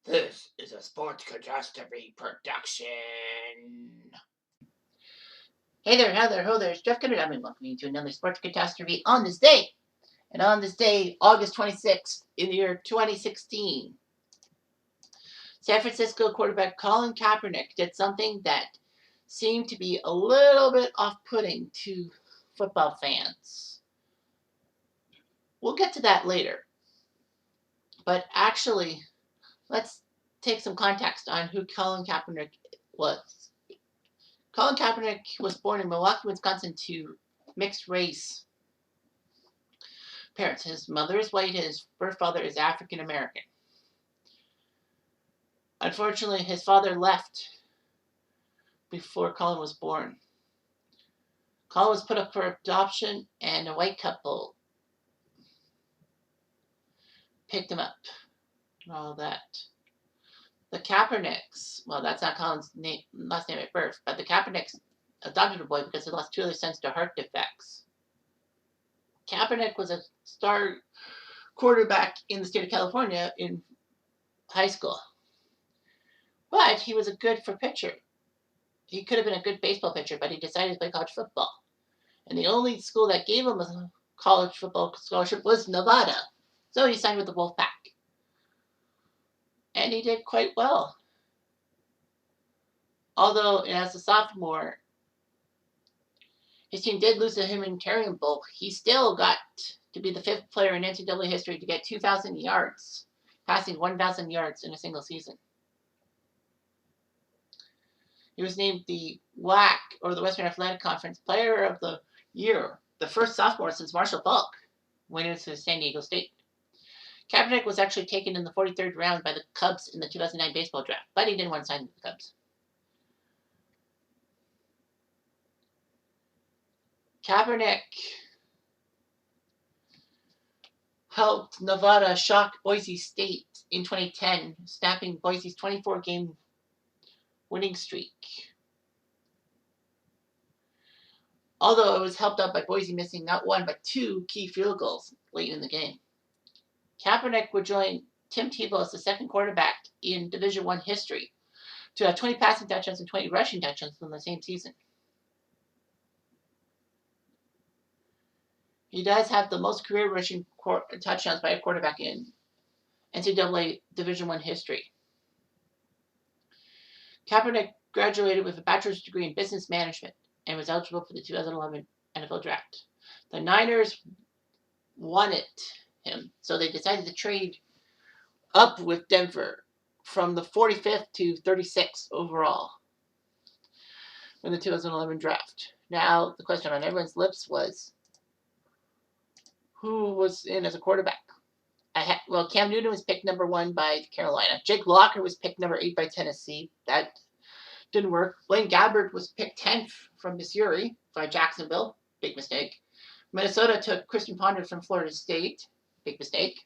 This is a Sports Catastrophe production. Hey there, how there, ho there, it's Jeff Kennedy. I'm welcoming you to another Sports Catastrophe on this day. And on this day, August 26th, in the year 2016, San Francisco quarterback Colin Kaepernick did something that seemed to be a little bit off-putting to football fans. We'll get to that later. But actually, let's take some context on who Colin Kaepernick was. Colin Kaepernick was born in Milwaukee, Wisconsin to mixed race parents. His mother is white, his birth father is African American. Unfortunately, his father left before Colin was born. Colin was put up for adoption, and a white couple picked him up and all that. The Kaepernicks, well, that's not Colin's last name at birth, but the Kaepernicks adopted a boy because they lost two of their sons to heart defects. Kaepernick was a star quarterback in the state of California in high school. But he was a good for pitcher. He could have been a good baseball pitcher, but he decided to play college football. And the only school that gave him a college football scholarship was Nevada. So he signed with the Wolfpack. And he did quite well. Although, as a sophomore, his team did lose the Humanitarian Bowl, he still got to be the fifth player in NCAA history to get 2,000 yards, passing 1,000 yards in a single season. He was named the WAC, or the Western Athletic Conference, Player of the Year, the first sophomore since Marshall Faulk went into San Diego State. Kaepernick was actually taken in the 43rd round by the Cubs in the 2009 baseball draft, but he didn't want to sign with the Cubs. Kaepernick helped Nevada shock Boise State in 2010, snapping Boise's 24-game winning streak. Although it was helped out by Boise missing not one but two key field goals late in the game. Kaepernick would join Tim Tebow as the second quarterback in Division I history to have 20 passing touchdowns and 20 rushing touchdowns in the same season. He does have the most career rushing touchdowns by a quarterback in NCAA Division I history. Kaepernick graduated with a bachelor's degree in business management and was eligible for the 2011 NFL Draft. The Niners wanted him, so they decided to trade up with Denver from the 45th to 36th overall in the 2011 draft. Now, the question on everyone's lips was, who was in as a quarterback? Cam Newton was picked number 1 by Carolina. Jake Locker was picked number 8 by Tennessee. That didn't work. Blaine Gabbert was picked 10th from Missouri by Jacksonville. Big mistake. Minnesota took Christian Ponder from Florida State. Big mistake.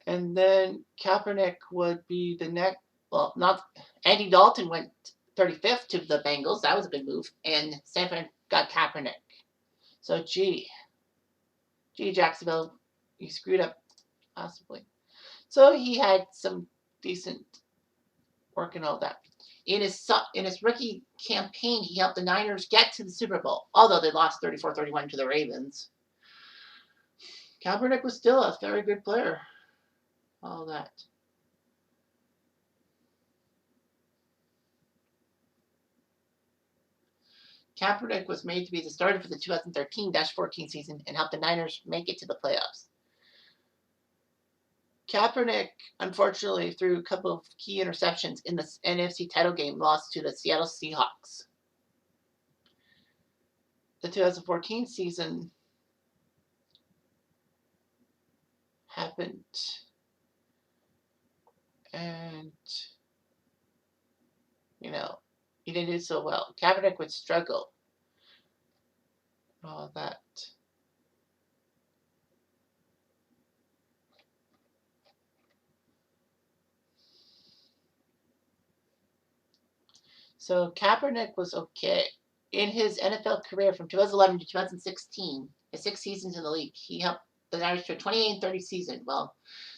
And then Kaepernick would be the next. Well, not Andy Dalton went 35th to the Bengals. That was a good move. And Stanford got Kaepernick. So, gee, Jacksonville, you screwed up, possibly. So he had some decent work and all that. In his rookie campaign, he helped the Niners get to the Super Bowl, although they lost 34-31 to the Ravens. Kaepernick was still a very good player. All that. Kaepernick was made to be the starter for the 2013-14 season and helped the Niners make it to the playoffs. Kaepernick, unfortunately, threw a couple of key interceptions in the NFC title game, lost to the Seattle Seahawks. The 2014 season happened, and, he didn't do so well. Kaepernick would struggle. All that. So Kaepernick was okay. In his NFL career from 2011 to 2016, his 6 seasons in the league, he helped the Niners to a 28-30 season. Well,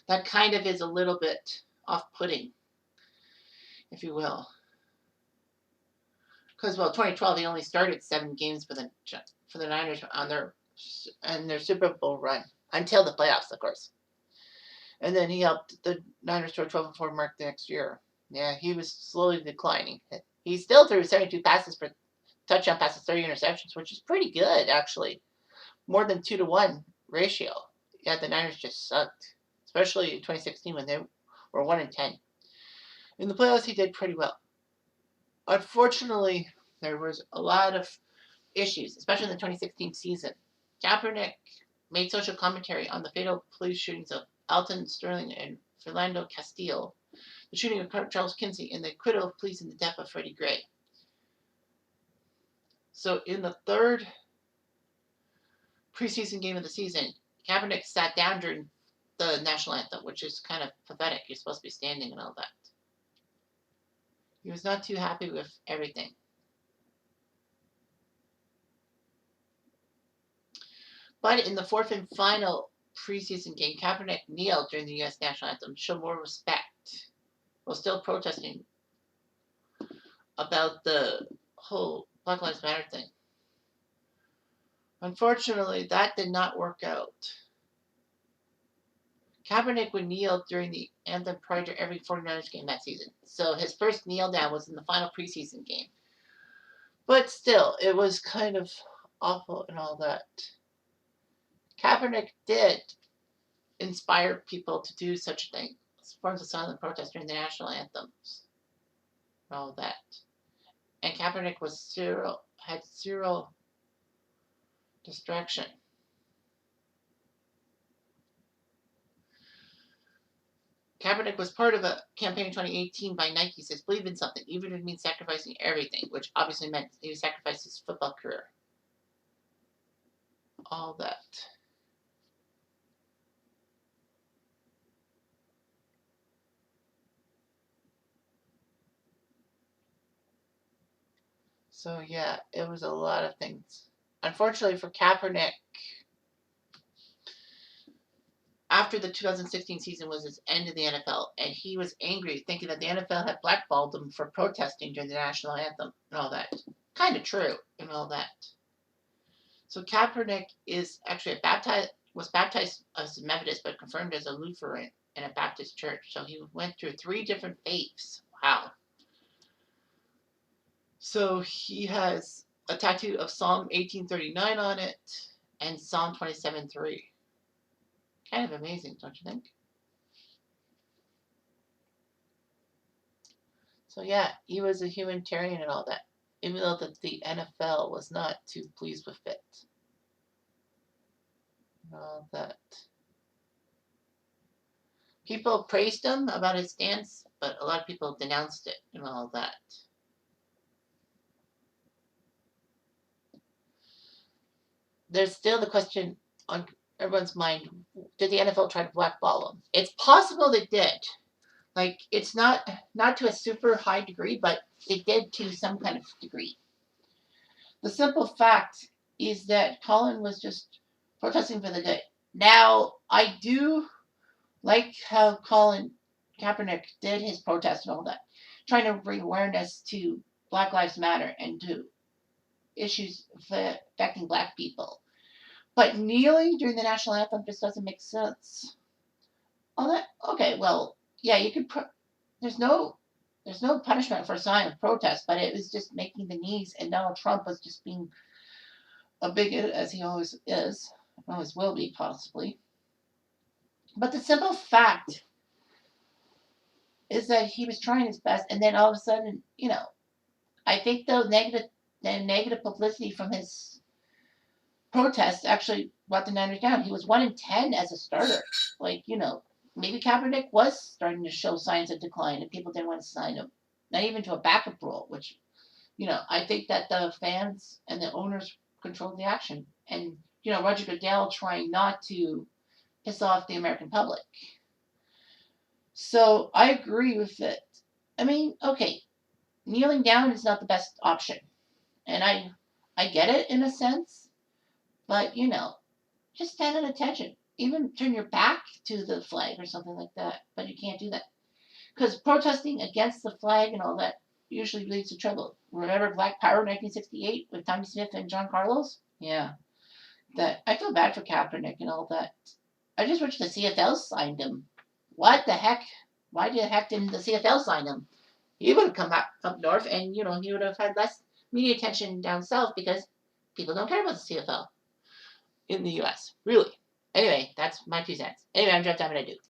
that kind of is a little bit off-putting, if you will. Because 2012 he only started 7 games for the Niners on their Super Bowl run until the playoffs, of course. And then he helped the Niners to a 12-4 mark the next year. Yeah, he was slowly declining. He still threw 72 passes for touchdown passes, 30 interceptions, which is pretty good actually. More than 2-to-1 ratio. Yeah, the Niners just sucked, especially in 2016 when they were 1-10. In the playoffs, he did pretty well. Unfortunately, there was a lot of issues, especially in the 2016 season. Kaepernick made social commentary on the fatal police shootings of Alton Sterling and Philando Castile, the shooting of Charles Kinsey, and the acquittal of police in the death of Freddie Gray. So in the third preseason game of the season, Kaepernick sat down during the national anthem, which is kind of pathetic. You're supposed to be standing and all that. He was not too happy with everything. But in the fourth and final preseason game, Kaepernick kneeled during the U.S. national anthem to show more respect, while still protesting about the whole Black Lives Matter thing. Unfortunately, that did not work out. Kaepernick would kneel during the anthem prior to every 49ers game that season. So his first kneel down was in the final preseason game. But still, it was kind of awful and all that. Kaepernick did inspire people to do such a thing, forms of silent protest during the national anthems, and all that. And Kaepernick had zero distraction. Kaepernick was part of a campaign in 2018 by Nike. Says, believe in something, even if it means sacrificing everything, which obviously meant he sacrificed his football career. All that. So yeah, it was a lot of things. Unfortunately for Kaepernick, after the 2016 season was his end of the NFL, and he was angry, thinking that the NFL had blackballed him for protesting during the national anthem and all that. Kind of true and all that. So Kaepernick is actually was baptized as a Methodist, but confirmed as a Lutheran in a Baptist church. So he went through 3 different faiths. Wow. So he has a tattoo of Psalm 18:39 on it and Psalm 27:3. Kind of amazing, don't you think? So yeah, he was a humanitarian and all that, even though the NFL was not too pleased with it. And all that. People praised him about his stance, but a lot of people denounced it and all that. There's still the question on everyone's mind, did the NFL try to blackball him? It's possible they did. Like, it's not to a super high degree, but it did to some kind of degree. The simple fact is that Colin was just protesting for the day. Now, I do like how Colin Kaepernick did his protest and all that, trying to bring awareness to Black Lives Matter and to issues affecting Black people. But kneeling during the national anthem just doesn't make sense. Oh, that okay? Well, yeah, you could. There's no punishment for a sign of protest, but it was just making the knees, and Donald Trump was just being a bigot, as he always is, always will be, possibly. But the simple fact is that he was trying his best, and then all of a sudden, I think the negative publicity from his protest actually brought the Niners down. He was 1-10 as a starter. Maybe Kaepernick was starting to show signs of decline, and people didn't want to sign him, not even to a backup role, which, I think that the fans and the owners controlled the action. And, Roger Goodell trying not to piss off the American public. So I agree with it. I mean, okay, kneeling down is not the best option. And I get it in a sense, but, just stand at attention. even turn your back to the flag or something like that. But you can't do that because protesting against the flag and all that usually leads to trouble. Remember Black Power 1968 with Tommy Smith and John Carlos? Yeah, that I feel bad for Kaepernick and all that. I just wish the CFL signed him. What the heck? Why the heck didn't the CFL sign him? He would have come up north, and he would have had less media attention down south because people don't care about the CFL in the U.S. Really. Anyway, that's my 2 cents. Anyway, I'm Jeff Diamond. I do.